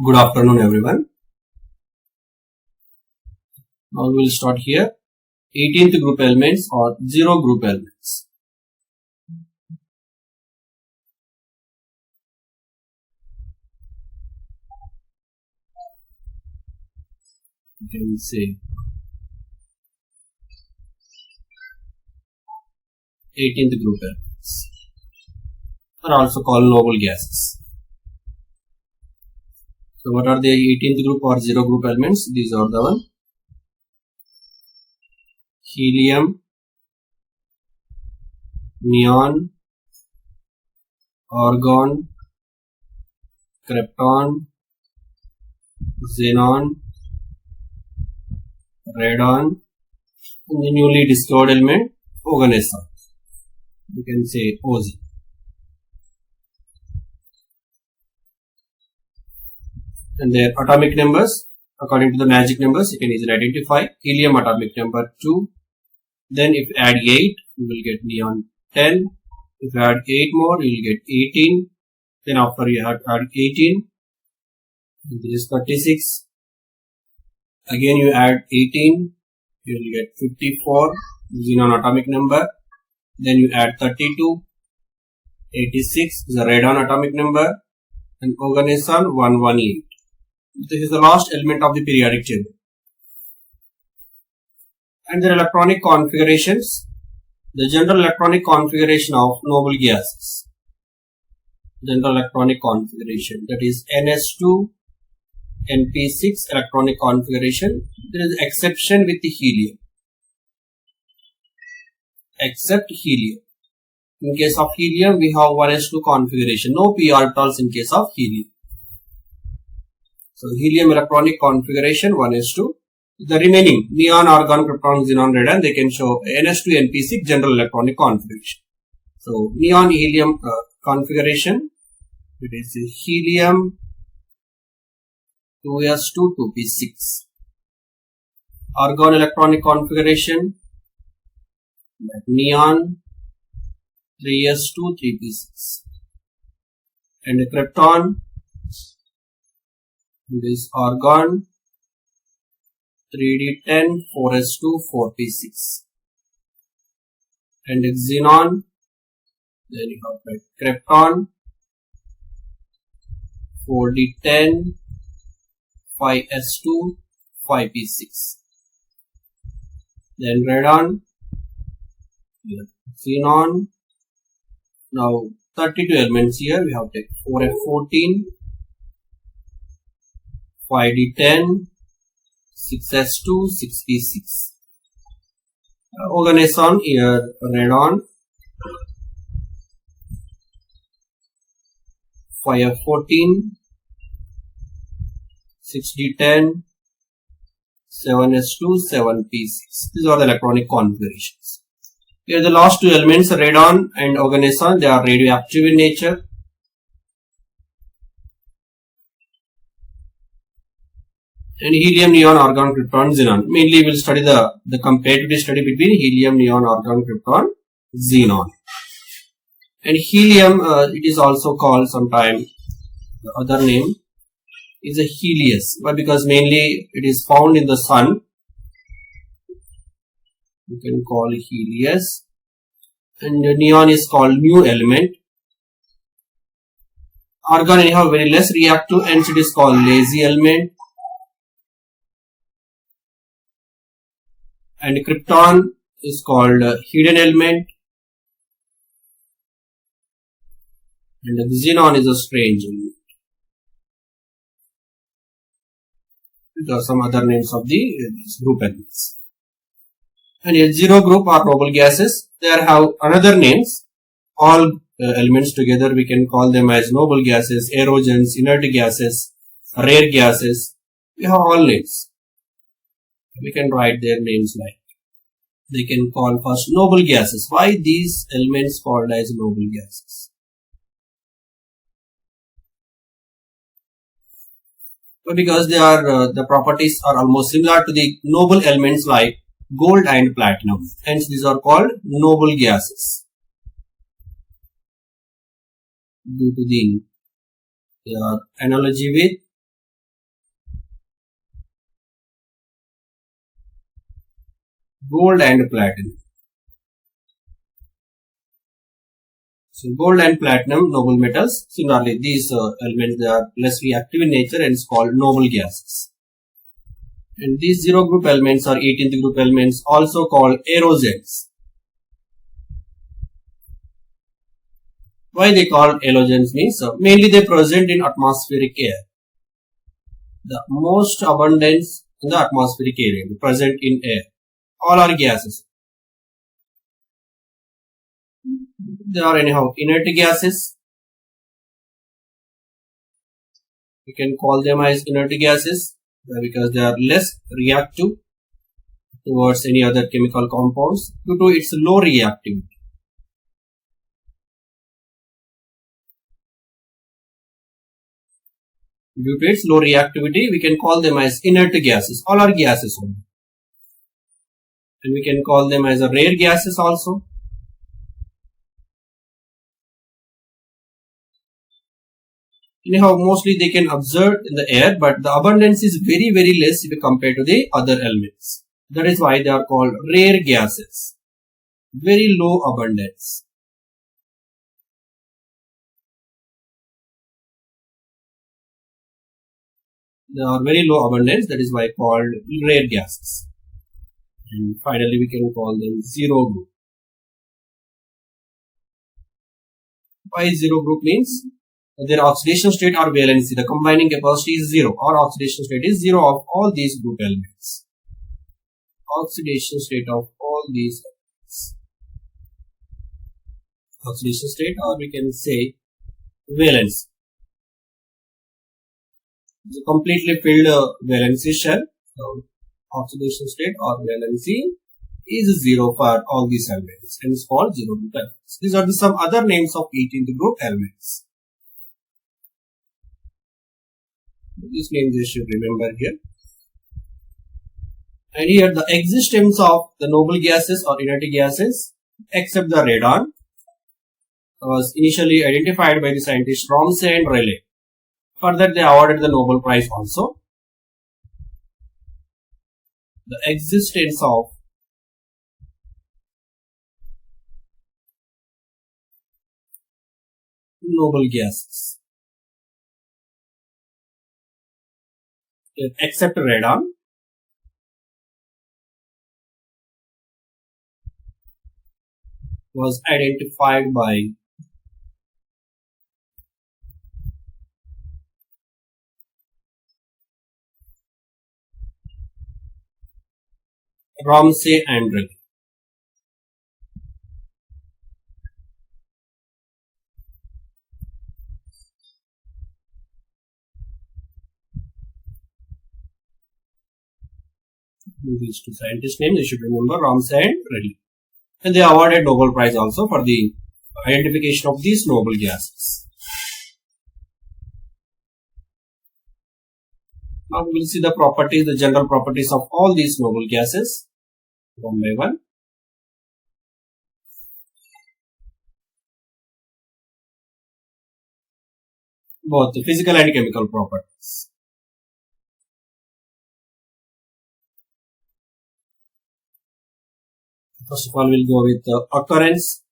Good afternoon, everyone. Now we will start here. 18th group elements or zero group elements. You can say 18th group elements are also called noble gases. So what are the 18th group or zero group elements? These are the one: helium, neon, argon, krypton, xenon, radon, and the newly discovered element oganesson. You can say Oz. And their atomic numbers, according to the magic numbers, you can easily identify. Helium atomic number 2. Then if you add 8, you will get neon 10. If you add 8 more, you will get 18. Then after you have add 18, this is 36. Again you add 18, you will get 54, xenon atomic number. Then you add 32, 86 is the radon atomic number, and oganesson 118. This is the last element of the periodic table. And their electronic configurations. The general electronic configuration of noble gases. General electronic configuration, that is NS2, NP6 electronic configuration. There is exception with the helium. Except helium. In case of helium, we have 1s2 configuration. No p orbitals in case of helium. So helium electronic configuration 1s2. The remaining neon, argon, krypton, xenon, radon, they can show NS2, NP6 general electronic configuration. So neon helium configuration, it is helium 2s2 2p6. Argon electronic configuration, neon 3s2 3p6. And the krypton, it is argon 3d10 4s2 4p6. And the xenon, then you have krypton 4d10 5s2 5p6. Then radon, xenon. Now 32 elements here, we have take 4f14, 5d10, 6s2, 6p6. Oganesson here, radon 5f14, 6d10, 7s2, 7p6. These are the electronic configurations. Here the last two elements, radon and oganesson, they are radioactive in nature. And helium, neon, argon, krypton, xenon. Mainly we will study the comparative study between helium, neon, argon, krypton, xenon. And helium, it is also called sometime, the other name is a Helios. Why? Because mainly it is found in the sun. You can call it Helios. And neon is called new element. Argon anyhow very less reactive, hence it is called lazy element. And krypton is called hidden element. And the xenon is a strange element. There are some other names of these group elements. And a zero group are noble gases. They have another names. All elements together we can call them as noble gases, aerogens, inert gases, rare gases. We have all names. We can write their names like. They can call first noble gases. Why these elements called as noble gases? Because they are the properties are almost similar to the noble elements like gold and platinum. Hence these are called noble gases. Due to the analogy with gold and platinum. So gold and platinum, noble metals. Similarly, these elements, they are less reactive in nature and is called noble gases. And these zero group elements or 18th group elements also called halogens. Why they called halogens means mainly they present in atmospheric air. The most abundance in the atmospheric area present in air. All are gases. They are anyhow inert gases. We can call them as inert gases because they are less reactive towards any other chemical compounds due to its low reactivity. Due to its low reactivity, we can call them as inert gases. All are gases only. And we can call them as a rare gases also. Anyhow, mostly they can observe in the air, but the abundance is very, very less if you compare to the other elements. That is why they are called rare gases. Very low abundance. They are very low abundance, that is why called rare gases. And finally, we can call them zero group. Why zero group means their oxidation state or valency, the combining capacity is zero, or oxidation state is zero of all these group elements. Oxidation state of all these elements. Oxidation state, or we can say valence. It's a completely filled valency shell. So oxidation state or valency is zero for all these elements and it's called zero group elements. These are some other names of 18th group elements. These names you should remember here. And here the existence of the noble gases or inert gases except the radon was initially identified by the scientists Ramsay and Rayleigh. Further, they awarded the Nobel Prize also. The existence of noble gases except radon was identified by Ramsay and Rayleigh. These two scientists' names you should remember, Ramsay and Rayleigh. And they awarded Nobel Prize also for the identification of these noble gases. Now we will see the properties, the general properties of all these noble gases one by one. Both the physical and chemical properties. First of all, we'll go with the occurrence.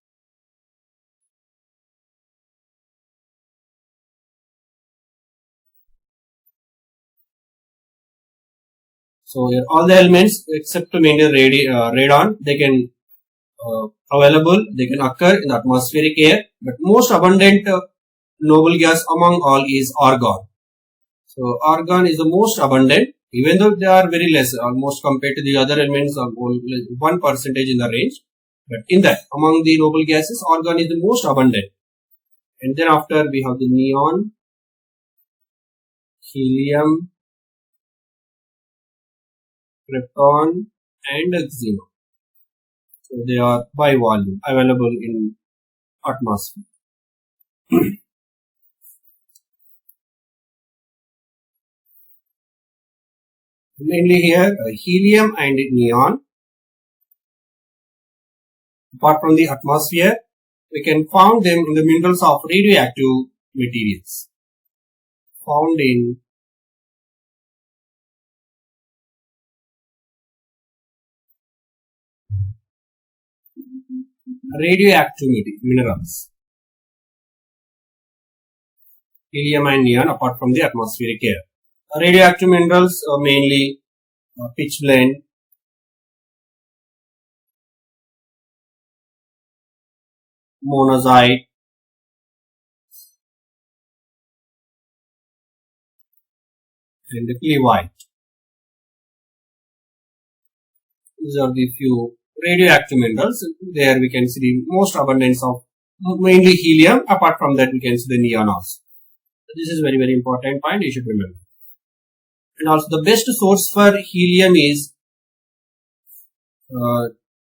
So here all the elements except mainly radon, they can they can occur in the atmospheric air, but most abundant noble gas among all is argon. So argon is the most abundant, even though they are very less, almost compared to the other elements of 1% in the range. But in that, among the noble gases, argon is the most abundant. And then after we have the neon, helium, krypton and xenon. So they are by volume available in atmosphere. Mainly here helium and neon. Apart from the atmosphere, we can found them in the minerals of radioactive materials. Found in radioactive minerals, helium and neon, apart from the atmospheric air. Radioactive minerals are mainly pitchblende, monazite, and clevite. These are the few radioactive minerals. There we can see the most abundance of mainly helium. Apart from that, we can see the neon also. This is very important point you should remember. And also the best source for helium is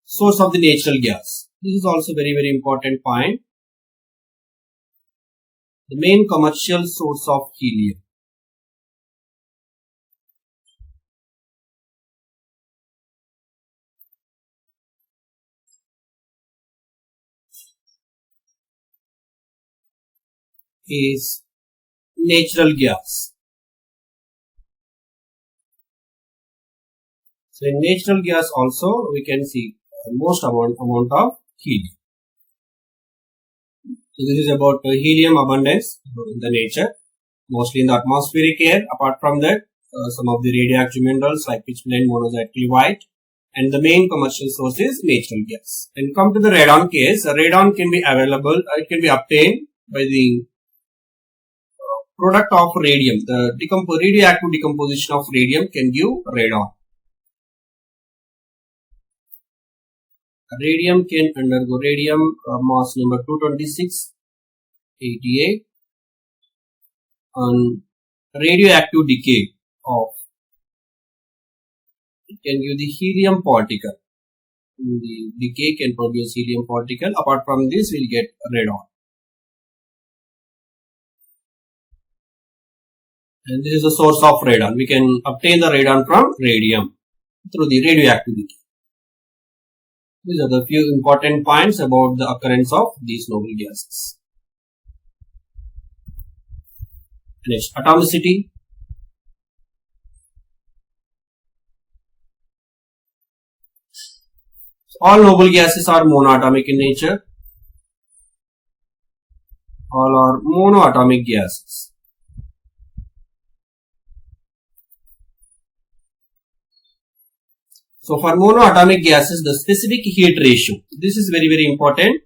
source of the natural gas. This is also very important point. The main commercial source of helium is natural gas. So in natural gas also we can see most amount of helium. So this is about helium abundance in the nature, mostly in the atmospheric air. Apart from that, some of the radioactive minerals like pitchblende, monazite, clevite, and the main commercial source is natural gas. And come to the radon case, radon can be available, it can be obtained by the product of radium. The radioactive decomposition of radium can give radon. Radium can undergo mass number 226, 88 on radioactive decay of, it can give the helium particle. The decay can produce helium particle. Apart from this, we'll get radon. And this is the source of radon. We can obtain the radon from radium through the radioactive decay. These are the few important points about the occurrence of these noble gases. Next, atomicity. All noble gases are monoatomic in nature. All are monoatomic gases. So for monoatomic gases, the specific heat ratio, this is very important.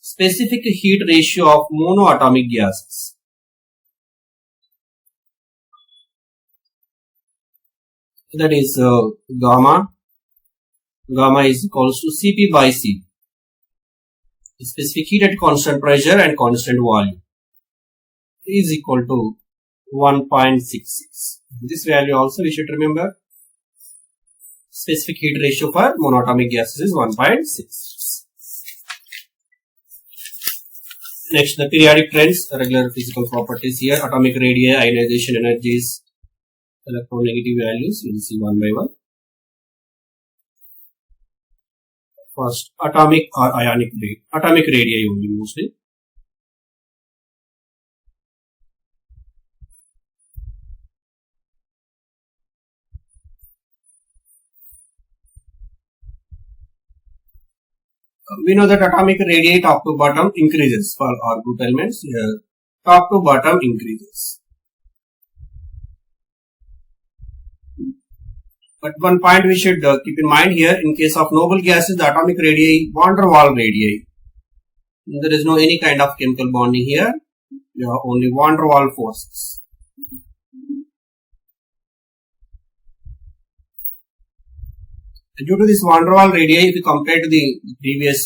Specific heat ratio of monoatomic gases. That is gamma. Gamma is equals to Cp by C. Specific heat at constant pressure and constant volume is equal to 1.66. This value also we should remember. Specific heat ratio for monoatomic gases is 1.6. Next, the periodic trends, regular physical properties here, atomic radii, ionization energies, electronegative values, we will see one by one. First, atomic or ionic radii. Atomic radii only mostly. We know that atomic radii top to bottom increases for all group elements. Here, top to bottom increases. But one point we should keep in mind here, in case of noble gases, the atomic radii, van der Waals radii. There is no any kind of chemical bonding here. You have only van der Waals forces. Due to this van der Waals radii, if you compare to the previous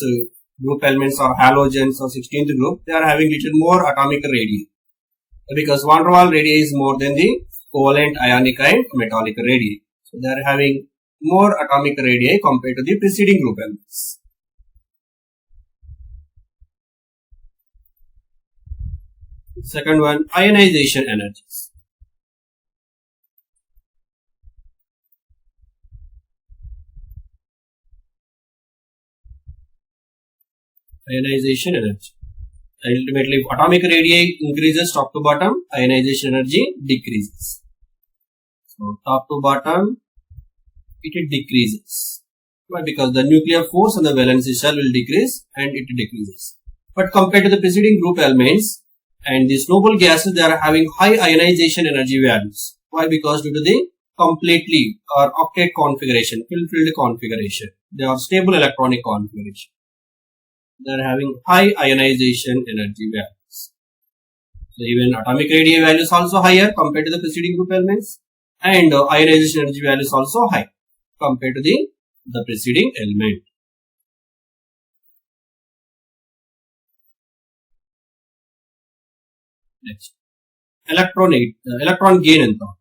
group elements or halogens or 16th group, they are having little more atomic radii. Because van der Waals radii is more than the covalent, ionic and metallic radii. So they are having more atomic radii compared to the preceding group elements. Second one, ionization energies. Ionization energy. Ultimately, if atomic radii increases top to bottom, ionization energy decreases. So top to bottom, it decreases. Why? Because the nuclear force on the valency shell will decrease and it decreases. But compared to the preceding group elements and these noble gases, they are having high ionization energy values. Why? Because due to the completely or octet configuration, filled configuration, they are stable electronic configuration. They are having high ionization energy values. So even atomic radii values also higher compared to the preceding group elements, and ionization energy values also high compared to the preceding element. Next, electron gain enthalpy.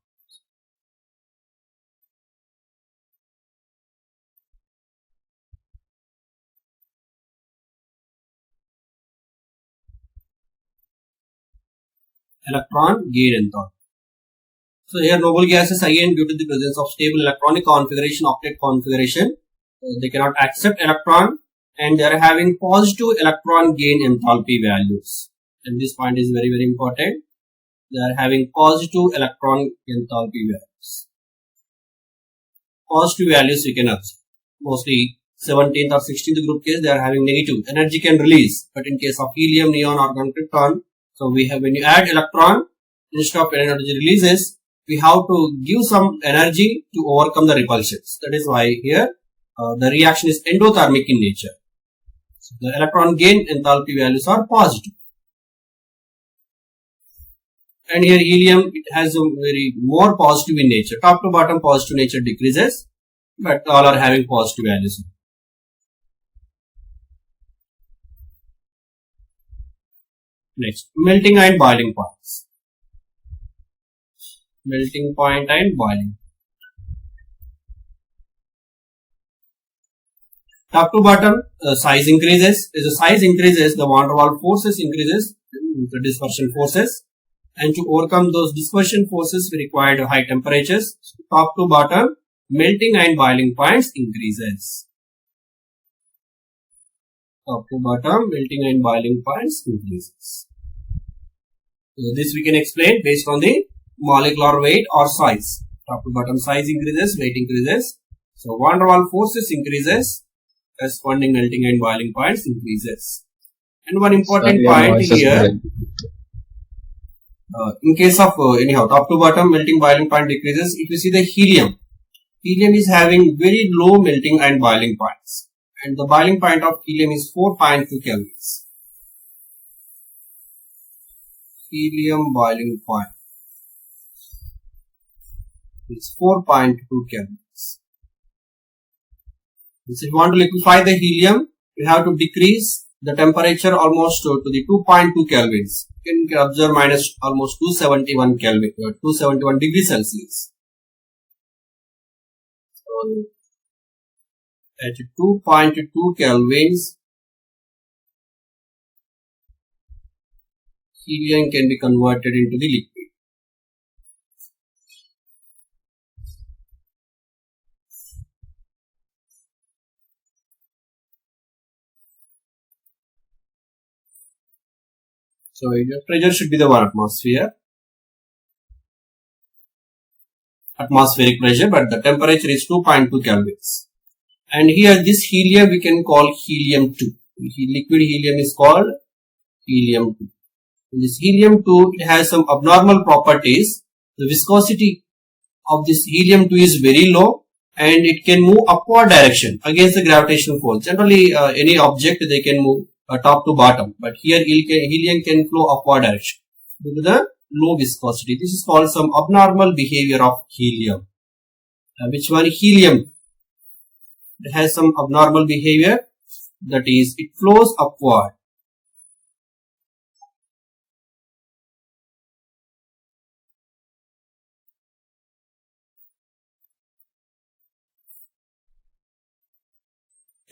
Electron gain enthalpy. So here noble gases again, due to the presence of stable electronic configuration, octet configuration, they cannot accept electron and they are having positive electron gain enthalpy values. And this point is very important. They are having positive electron enthalpy values. Positive values we can observe. Mostly 17th or 16th group case, they are having negative. Energy can release, but in case of helium, neon, argon, krypton, so we have, when you add electron, instead of energy releases, we have to give some energy to overcome the repulsions. That is why here the reaction is endothermic in nature. So the electron gain enthalpy values are positive. And here helium, it has a very more positive in nature. Top to bottom positive nature decreases, but all are having positive values. Next, melting and boiling points. Melting point and boiling. Top to bottom, size increases. As the size increases, the van der Waals forces increases, the dispersion forces. And to overcome those dispersion forces, we required high temperatures. So top to bottom, melting and boiling points increases. Top to bottom, melting and boiling points increases. So this we can explain based on the molecular weight or size. Top to bottom size increases, weight increases. So van der Waals forces increases, corresponding melting and boiling points increases. And one important point here. In case of anyhow, top to bottom melting boiling point decreases. If you see the helium is having very low melting and boiling points, and the boiling point of helium is 4.2 kelvins. Helium boiling point is 4.2 kelvins. So if you want to liquefy the helium, you have to decrease the temperature almost to the 2.2 kelvins. You can observe minus almost 271 Kelvin, 271 degrees Celsius. So at 2.2 kelvins, helium can be converted into the liquid. So your pressure should be the 1 atmosphere. Atmospheric pressure, but the temperature is 2.2 kelvins. And here this helium we can call helium 2. Liquid helium is called helium 2. This helium 2, it has some abnormal properties. The viscosity of this helium 2 is very low and it can move upward direction against the gravitational force. Generally any object they can move top to bottom, but here helium can flow upward direction due to the low viscosity. This is called some abnormal behavior of helium. Which one? Helium. It has some abnormal behavior, that is it flows upward.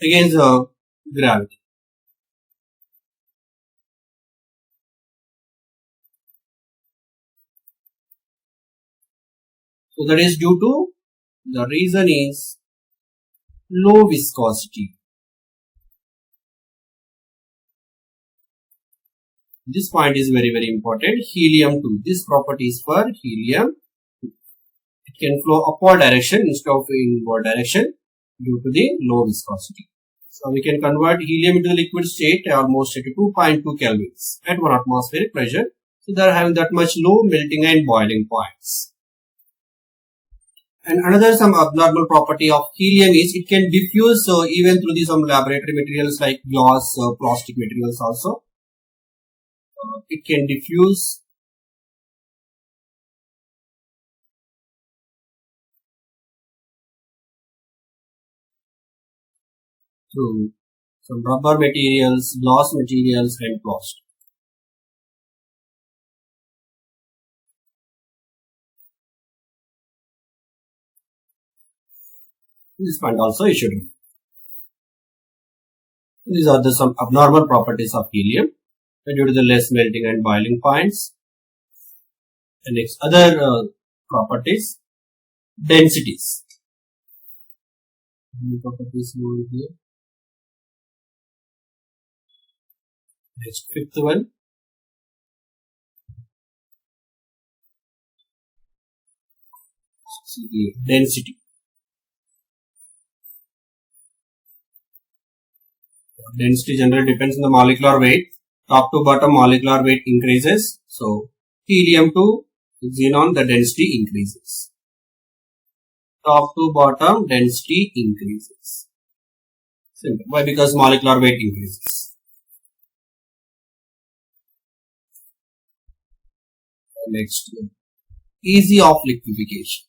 Against gravity. So that is due to, the reason is low viscosity. This point is very important. Helium 2. This property is for helium. It can flow upward direction instead of inward direction due to the low viscosity. So we can convert helium into the liquid state almost at 2.2 kelvins at 1 atmospheric pressure. So they are having that much low melting and boiling points. And another some abnormal property of helium is it can diffuse even through the some laboratory materials like glass, plastic materials also. It can diffuse through some rubber materials, glass materials and plastic. This point also you should know. These are the some abnormal properties of helium due to the less melting and boiling points. And next other properties, densities. Properties over here. Next fifth one. Density. Density generally depends on the molecular weight. Top to bottom molecular weight increases. So helium to xenon the density increases. Top to bottom density increases. Simple. Why? Because molecular weight increases. Next, easy of liquefaction.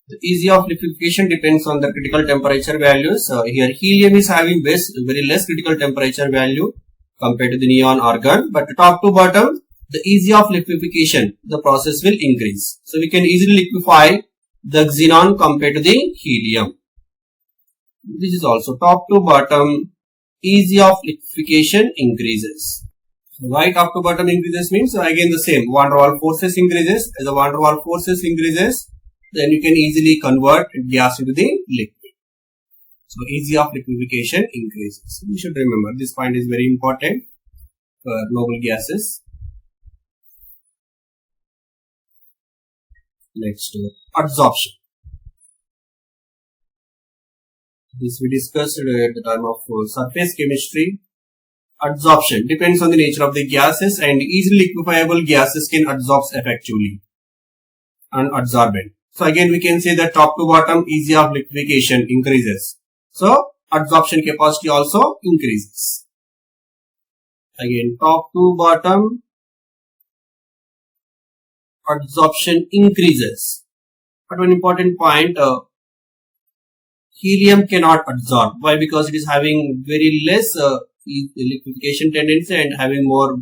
The easy of liquefaction depends on the critical temperature values. Here helium is having very less critical temperature value compared to the neon argon, but top to bottom the easy of liquefaction the process will increase. So we can easily liquefy the xenon compared to the helium. This is also top to bottom easy of liquefaction increases. So why top to bottom increases means again the same van der Waals forces increases. As the van der Waals forces increases, then you can easily convert gas into the liquid. So easy of liquefaction increases. You should remember this point is very important for noble gases. Next, adsorption. This we discussed at the time of surface chemistry. Adsorption depends on the nature of the gases, and easily liquefiable gases can adsorb effectively and adsorbent. So again we can say that top to bottom easy of liquefaction increases. So adsorption capacity also increases. Again top to bottom adsorption increases. But one important point, helium cannot adsorb. Why? Because it is having very less liquefaction tendency and having more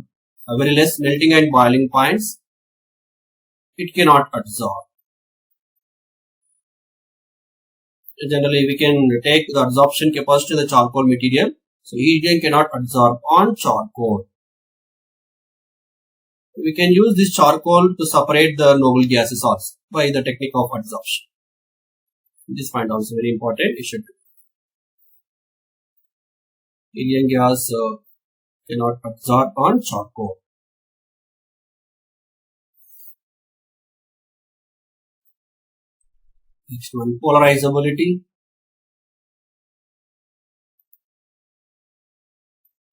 very less melting and boiling points. It cannot adsorb. Generally we can take the adsorption capacity of the charcoal material. So helium cannot adsorb on charcoal. We can use this charcoal to separate the noble gases also by the technique of adsorption. This point also very important. You should. Helium gas cannot adsorb on charcoal. Next one, polarizability.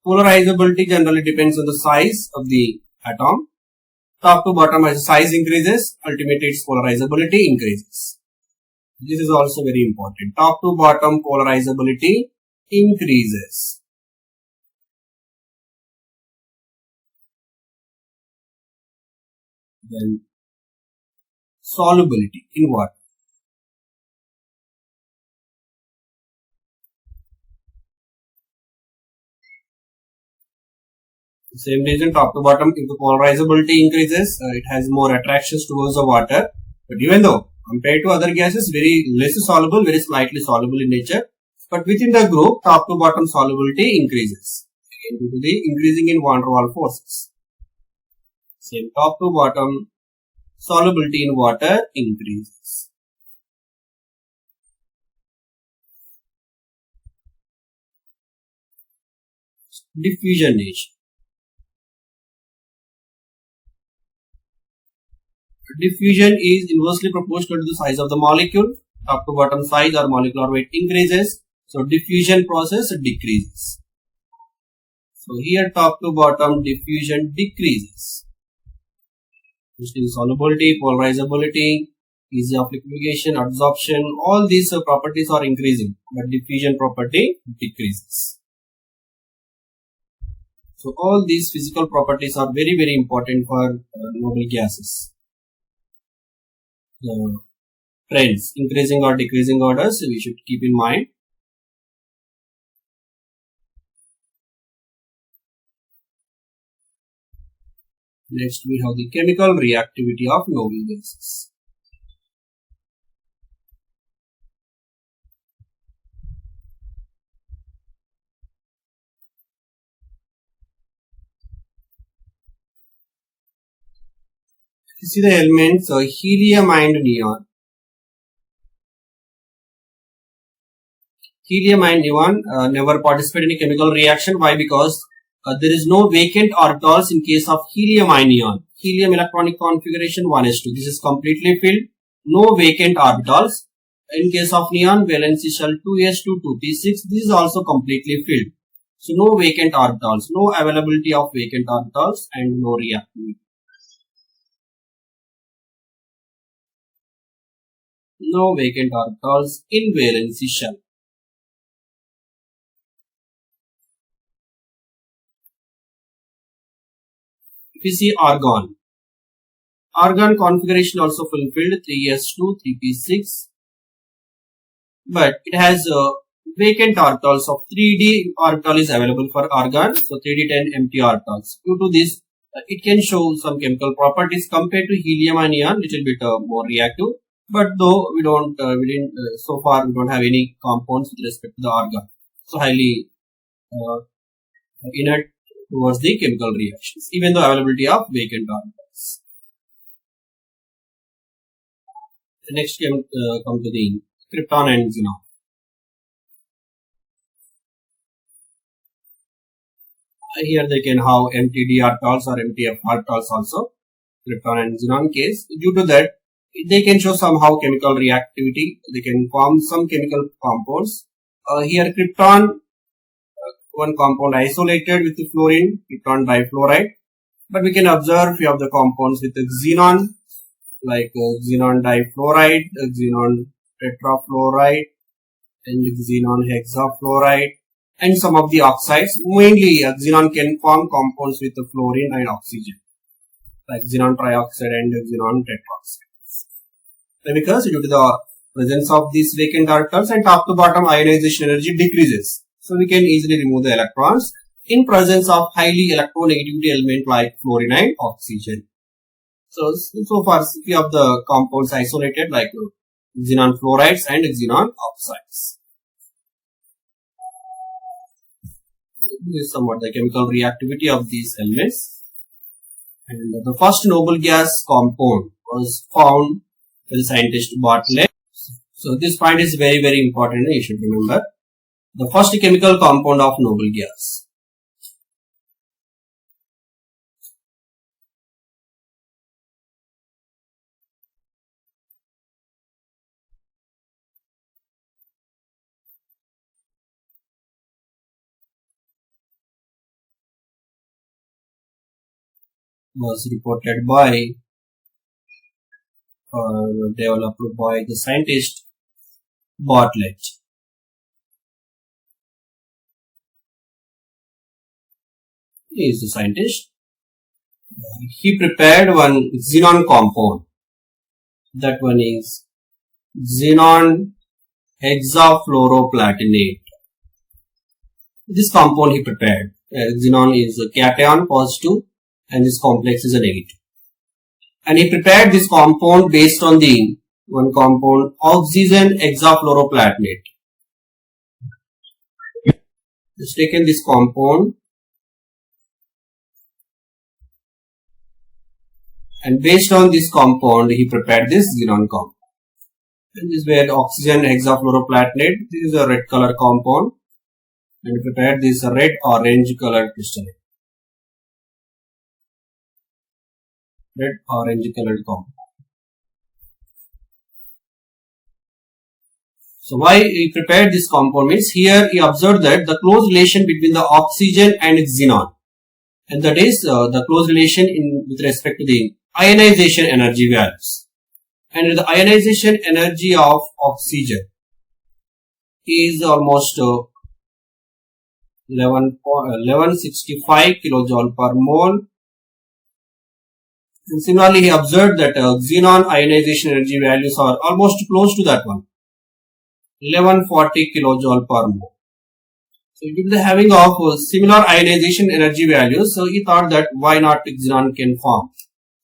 Polarizability generally depends on the size of the atom. Top to bottom, as the size increases, ultimately its polarizability increases. This is also very important. Top to bottom polarizability increases. Then solubility in water. Same reason, top to bottom, if the polarizability increases, it has more attractions towards the water. But even though compared to other gases, very less soluble, very slightly soluble in nature. But within the group, top to bottom solubility increases due to the increasing in van der Waals forces. Same top to bottom solubility in water increases. Diffusion nature. diffusion is inversely proportional to the size of the molecule. Top to bottom size or molecular weight increases, so diffusion process decreases. So here top to bottom diffusion decreases. Which is solubility, polarizability, easy of liquefaction, absorption, all these properties are increasing, but diffusion property decreases. So all these physical properties are very important for noble gases. The trends, increasing or decreasing orders, we should keep in mind. Next we have the chemical reactivity of noble gases. You see the elements helium and neon. Helium and neon never participate in a chemical reaction. Why? Because there is no vacant orbitals in case of helium and neon. Helium electronic configuration 1s2. This is completely filled. No vacant orbitals. In case of neon, valency shell 2s2, 2p6. This is also completely filled. So no vacant orbitals. No availability of vacant orbitals and no reactivity. No vacant orbitals in valency shell. If you see argon. Argon configuration also fulfilled 3s2, 3p6. But it has vacant orbitals of 3d orbital is available for argon. So 3d10 empty orbitals. Due to this, it can show some chemical properties compared to helium and neon, little bit more reactive. But though we didn't so far we don't have any compounds with respect to the argon. So highly inert towards the chemical reactions, even the availability of vacant orbitals. The next come to the krypton and xenon. Here they can have empty d orbitals or empty f orbitals also. Krypton and xenon case. Due to that, they can show somehow chemical reactivity. They can form some chemical compounds. Here krypton, one compound isolated with the fluorine, krypton difluoride. But we can observe few of the compounds with the xenon, like xenon difluoride, xenon tetrafluoride, and xenon hexafluoride, and some of the oxides. Mainly xenon can form compounds with the fluorine and oxygen, like xenon trioxide and xenon tetroxide. Because due to the presence of these vacant orbitals and top to bottom ionization energy decreases. So we can easily remove the electrons in presence of highly electronegativity element like fluorine and oxygen. So far few of the compounds isolated like xenon fluorides and xenon oxides. This is somewhat the chemical reactivity of these elements. And the first noble gas compound was found by the scientist Bartlett. So this point is very important, you should remember. The first chemical compound of noble gas. Was reported by developed by the scientist Bartlett. He is the scientist. He prepared one xenon compound. That one is xenon hexafluoroplatinate. This compound he prepared. Xenon is a cation positive and this complex is a negative. And he prepared this compound based on the one compound oxygen hexafluoroplatinate. He's taken this compound and based on this compound he prepared this xenon compound. And this is where oxygen hexafluoroplatinate, this is a red color compound, and he prepared this red orange color crystalline. Red orange colored compound. So why he prepared this compound means here he observed that the close relation between the oxygen and xenon, and that is the close relation with respect to the ionization energy values. And the ionization energy of oxygen is almost 1165 kilojoule per mole. And similarly, he observed that xenon ionization energy values are almost close to that one, 1140 kilojoule per mole. So due to the having of similar ionization energy values, so he thought that why not xenon can form.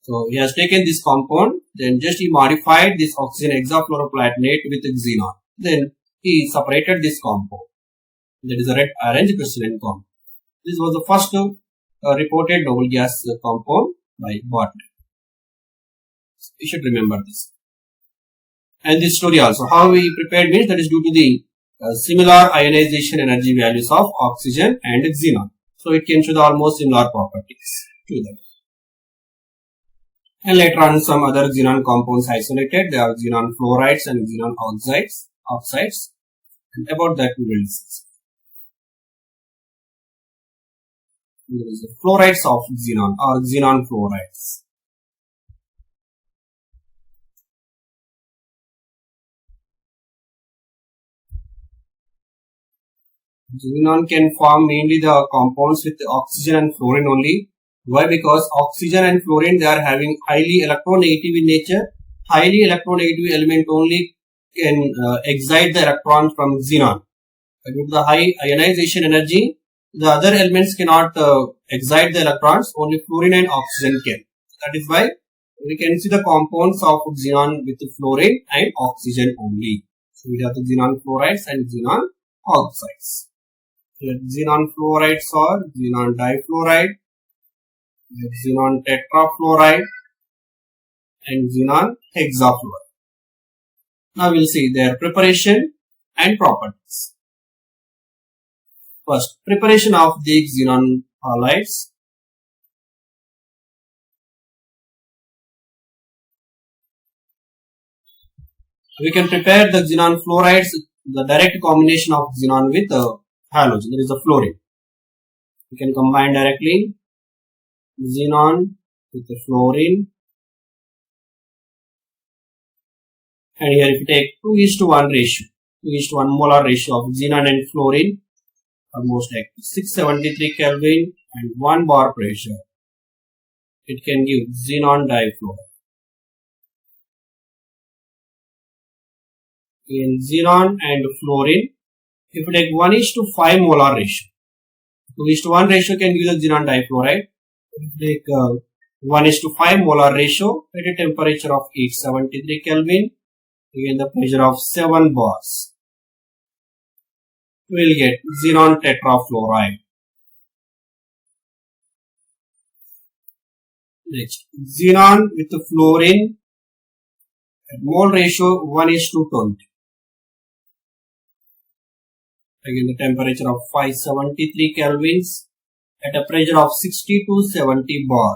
So he has taken this compound, then just he modified this oxygen hexafluoroplatinate with xenon. Then he separated this compound. That is a red orange crystalline compound. This was the first reported noble gas compound by Bartlett. You should remember this. And this story also, how we prepared means that is due to the similar ionization energy values of oxygen and xenon. So it can show the almost similar properties to them. And later on some other xenon compounds isolated. There are xenon fluorides and xenon oxides. And about that we will discuss. There is the fluorides of xenon or xenon fluorides. Xenon can form mainly the compounds with oxygen and fluorine only. Why? Because oxygen and fluorine, they are having highly electronegative in nature. Highly electronegative element only can excite the electrons from xenon. Due to the high ionization energy, the other elements cannot excite the electrons, only fluorine and oxygen can. That is why we can see the compounds of xenon with fluorine and oxygen only. So we have the xenon fluorides and xenon oxides. Here xenon fluorides are xenon difluoride, xenon tetrafluoride and xenon hexafluoride. Now we will see their preparation and properties. First, preparation of the xenon halides. We can prepare the xenon fluorides, the direct combination of xenon with halogen, that is the fluorine. We can combine directly xenon with the fluorine. And here if you take 2:1 ratio, 2:1 molar ratio of xenon and fluorine, almost like 673 Kelvin and 1 bar pressure, it can give xenon difluoride. In xenon and fluorine, if you take 1:5 molar ratio, 2:1 ratio can give the xenon difluoride. If you take 1:5 molar ratio at a temperature of 873 Kelvin, again the pressure of 7 bars, we will get xenon tetrafluoride. Next, xenon with the fluorine at mole ratio 1:20. Again the temperature of 573 kelvins at a pressure of 60 to 70 bar.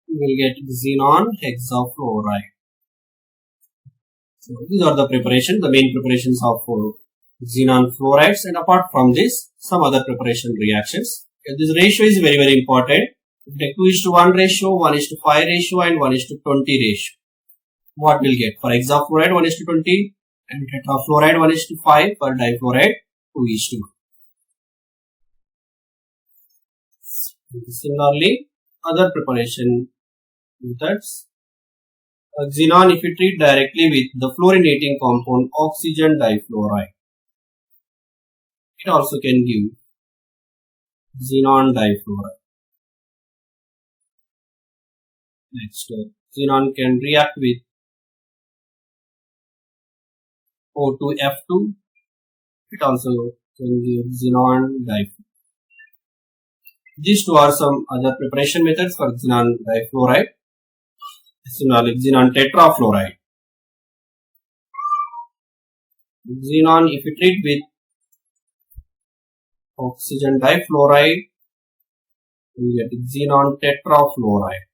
We will get xenon hexafluoride. So these are the preparation, the main preparations of xenon fluorides, and apart from this, some other preparation reactions. This ratio is very, very important. Take 2:1 ratio, 1:5 ratio and 1:20 ratio. What we'll get? For hexafluoride 1:20 and tetrafluoride 1:5, for difluoride 2:1. Similarly, other preparation methods. Xenon, if you treat directly with the fluorinating compound oxygen difluoride, it also can give xenon difluoride. Next, xenon can react with O2F2. It also can give xenon difluoride. These two are some other preparation methods for xenon difluoride. Similarly, xenon tetrafluoride. Xenon, if you treat with oxygen difluoride, you get xenon tetrafluoride.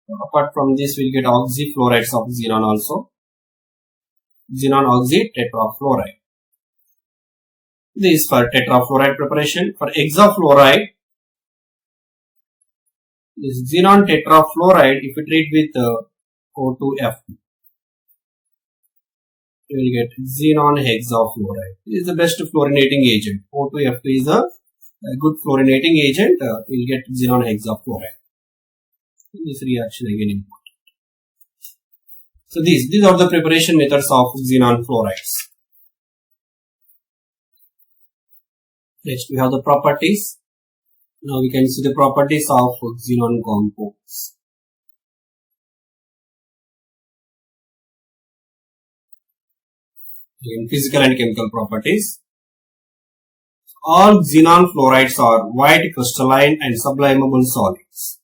Apart from this, we'll get oxyfluorides of xenon also. Xenon oxy tetrafluoride. This is for tetrafluoride preparation. For hexafluoride, this xenon tetrafluoride, if you treat with O2F, you will get xenon hexafluoride. This is the best fluorinating agent. O2F is a good fluorinating agent. You will get xenon hexafluoride. This reaction again important. So these are the preparation methods of xenon fluorides. Next we have the properties. Now we can see the properties of xenon compounds. Again, physical and chemical properties. All xenon fluorides are white crystalline and sublimable solids.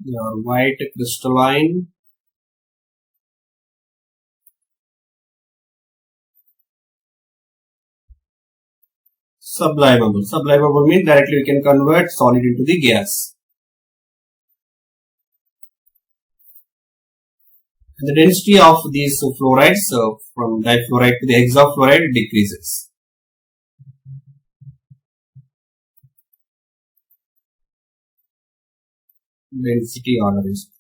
They are white crystalline sublimable. Sublimable means directly we can convert solid into the gas. And the density of these fluorides from difluoride to the hexafluoride decreases. Density order is.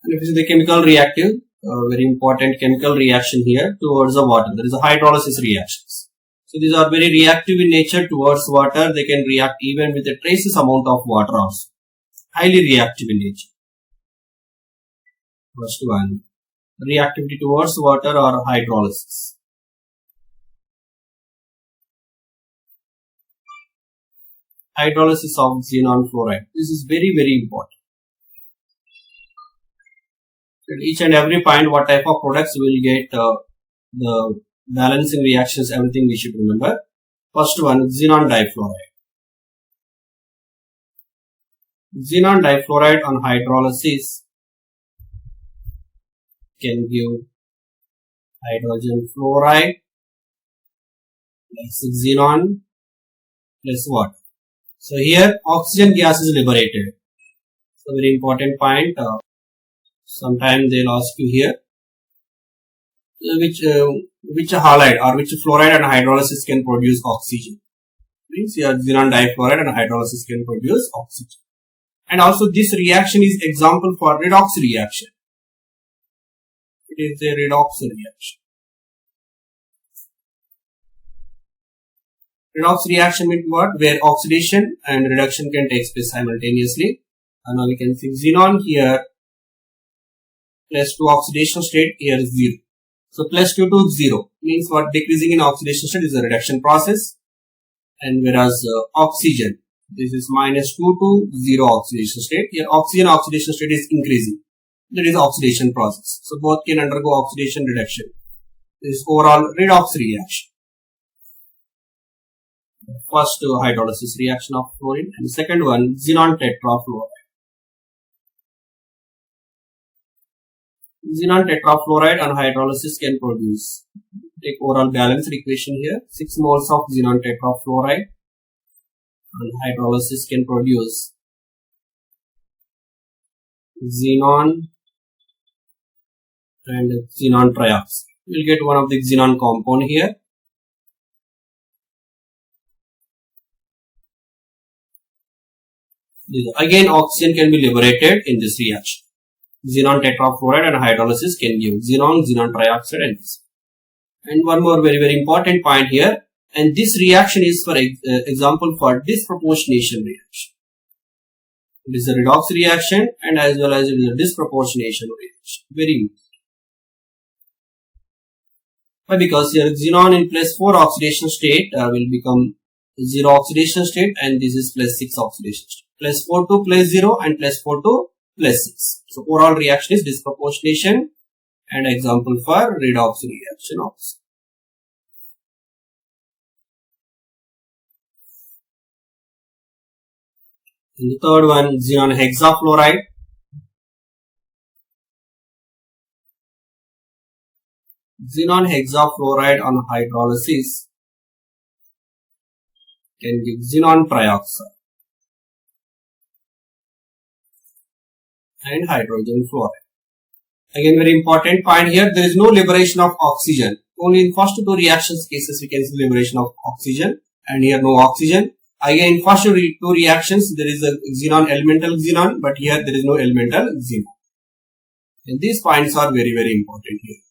And if you see the chemical reactive, very important chemical reaction here towards the water. There is a hydrolysis reactions. So these are very reactive in nature towards water. They can react even with a traces amount of water also. Highly reactive in nature. First one, reactivity towards water or hydrolysis. Hydrolysis of xenon fluoride. This is very, very important. At each and every point, what type of products will get the balancing reactions, everything we should remember. First one, xenon difluoride. Xenon difluoride on hydrolysis can give hydrogen fluoride plus xenon plus water. So here oxygen gas is liberated. So very important point. Sometimes they'll ask you here which halide or which fluoride and hydrolysis can produce oxygen. Means here xenon difluoride and hydrolysis can produce oxygen. And also this reaction is example for redox reaction. It is a redox reaction. Redox reaction means what? Where oxidation and reduction can take place simultaneously. And now we can see xenon here plus 2 oxidation state, here is 0. So plus 2 to 0 means what? Decreasing in oxidation state is a reduction process. And whereas oxygen, this is minus 2 to 0 oxidation state. Here oxygen oxidation state is increasing. That is oxidation process. So both can undergo oxidation reduction. This is overall redox reaction. First hydrolysis reaction of fluorine, and second one xenon tetrafluoride. Xenon tetrafluoride on hydrolysis can produce, take overall balanced equation here, 6 moles of xenon tetrafluoride on hydrolysis can produce xenon and xenon trioxide. We'll get one of the xenon compound here. Again oxygen can be liberated in this reaction. Xenon tetrafluoride and hydrolysis can give xenon, xenon trioxide and this. And one more very, very important point here, and this reaction is for example for disproportionation reaction. It is a redox reaction and as well as it is a disproportionation reaction. Very important. Why? Because here xenon in plus 4 oxidation state will become 0 oxidation state and this is plus 6 oxidation state. Plus 4 to plus 0 and plus 4 to plus 6. So overall reaction is disproportionation and example for redox reaction also. And the third one, xenon hexafluoride. Xenon hexafluoride on hydrolysis can give xenon trioxide and hydrogen fluoride. Again, very important point here, there is no liberation of oxygen. Only in first two reactions cases we can see liberation of oxygen, and here no oxygen. Again, in first two reactions there is a xenon, elemental xenon, but here there is no elemental xenon. And these points are very important here.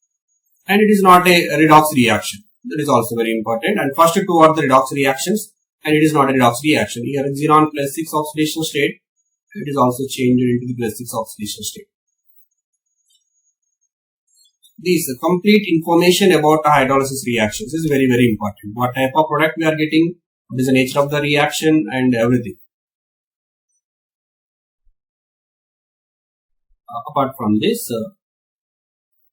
And it is not a redox reaction. That is also very important. And first two are the redox reactions, and it is not a redox reaction. Here xenon plus 6 oxidation state, it is also changed into the plus 6 oxidation state. This complete information about the hydrolysis reactions is very important. What type of product we are getting, what is the nature of the reaction, and everything. Apart from this,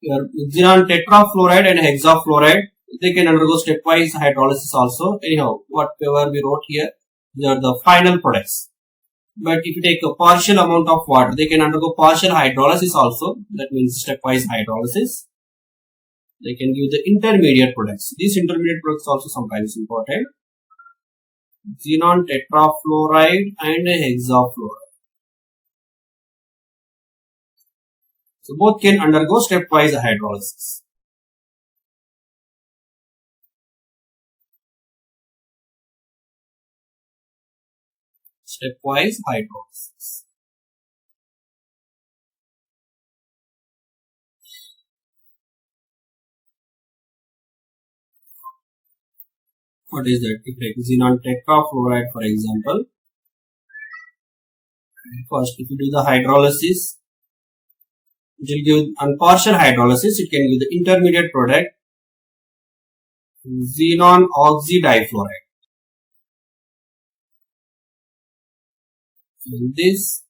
your xenon tetrafluoride and hexafluoride, they can undergo stepwise hydrolysis also. Anyhow, whatever we wrote here, they are the final products. But if you take a partial amount of water, they can undergo partial hydrolysis also. That means stepwise hydrolysis. They can give the intermediate products. These intermediate products also sometimes important. Xenon tetrafluoride and hexafluoride. So both can undergo stepwise hydrolysis. Stepwise hydrolysis. What is that? If like xenon tetrafluoride, for example, first if you do the hydrolysis, it will give on partial hydrolysis, it can give the intermediate product xenon oxidifluoride. And this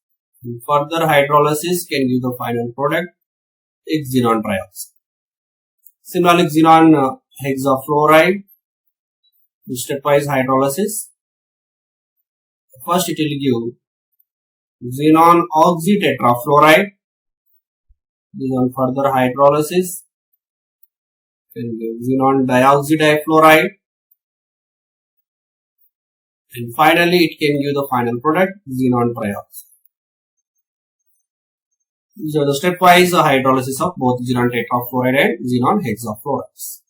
further hydrolysis can give the final product xenon trioxide. Similarly, xenon hexafluoride, stepwise hydrolysis. First it will give xenon oxytetrafluoride. This on further hydrolysis can give xenon dioxidifluoride. And finally it can give the final product xenon trioxide. These are the stepwise hydrolysis of both xenon tetrafluoride and xenon hexafluorides.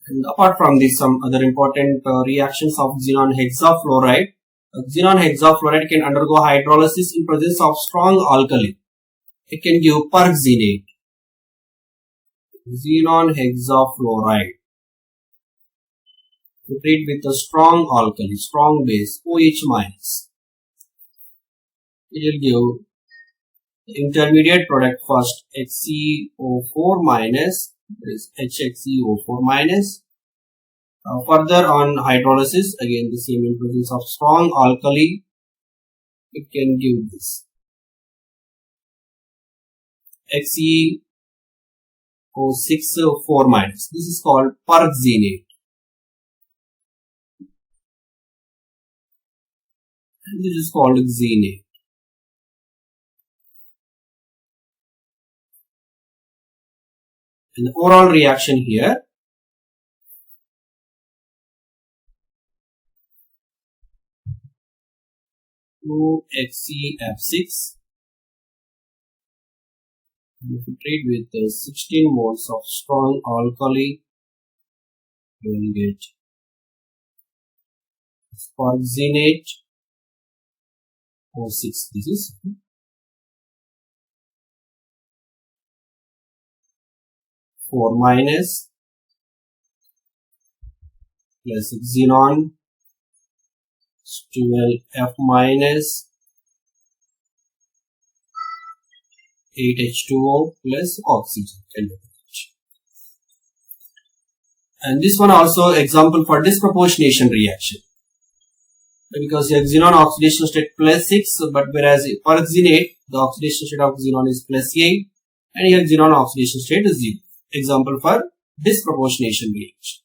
And apart from this, some other important reactions of xenon hexafluoride. Xenon hexafluoride can undergo hydrolysis in presence of strong alkali. It can give perxenate. Xenon hexafluoride. To treat with a strong alkali, strong base, OH minus. It will give intermediate product first HCO4 minus. Is HXeO4 minus. Further on hydrolysis, again the same in presence of strong alkali, it can give this HCO6 minus. This is called perxenate. And this is called xenate. And the overall reaction here, to HCF6, if you treat with 16 moles of strong alkali, you will get perxenate O6. This is four minus plus xenon 12F minus 8H2O plus oxygen. And this one also example for disproportionation reaction. Because here xenon oxidation state plus 6, but whereas perxenate, the oxidation state of xenon is plus 8, and here xenon oxidation state is 0. Example for disproportionation reaction.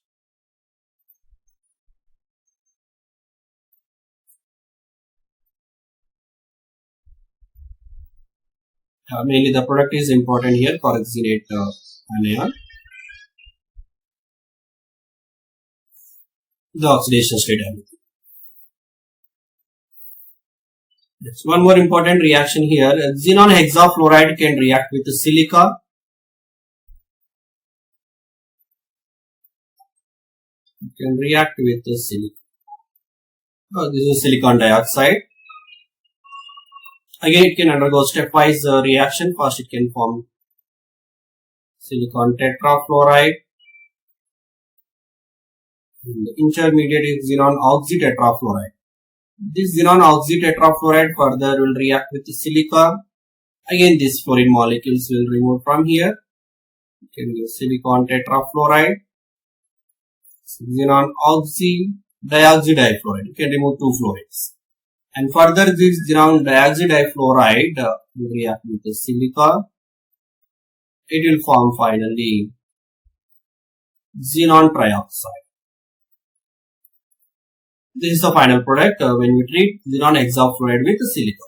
Mainly the product is important here, perxenate anion. the oxidation state everything. Next, one more important reaction here. Xenon hexafluoride can react with silica. It can react with silica. This is silicon dioxide. Again, it can undergo stepwise reaction. First, it can form silicon tetrafluoride. And the intermediate is xenon oxytetrafluoride. This xenon oxytetrafluoride further will react with silica. Again, these fluorine molecules will remove from here. You can use silicon tetrafluoride, xenon oxydioxydifluoride. You can remove 2 fluorides. And further, this xenon dioxydifluoride will react with the silica. It will form finally xenon trioxide. This is the final product when we treat xenon hexafluoride with silica.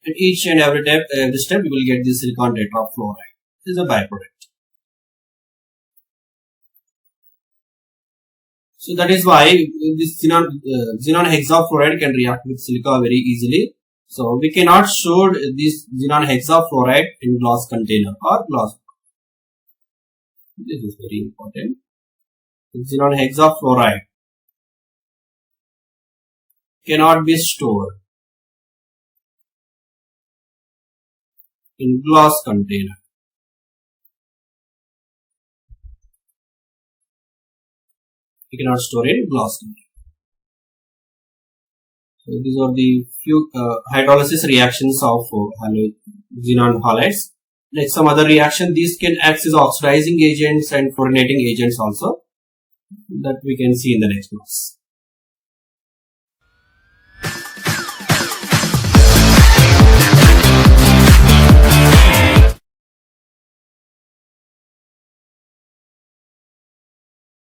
And each and every step we will get this silicon tetrafluoride. This is a byproduct. So that is why this xenon hexafluoride can react with silica very easily. So we cannot store this xenon hexafluoride in glass container or glass. This is very important. Xenon hexafluoride cannot be stored in glass container. You cannot store in glass container. So these are the few hydrolysis reactions of xenon halides. Next, some other reaction. These can act as oxidizing agents and fluorinating agents also, that we can see in the next class.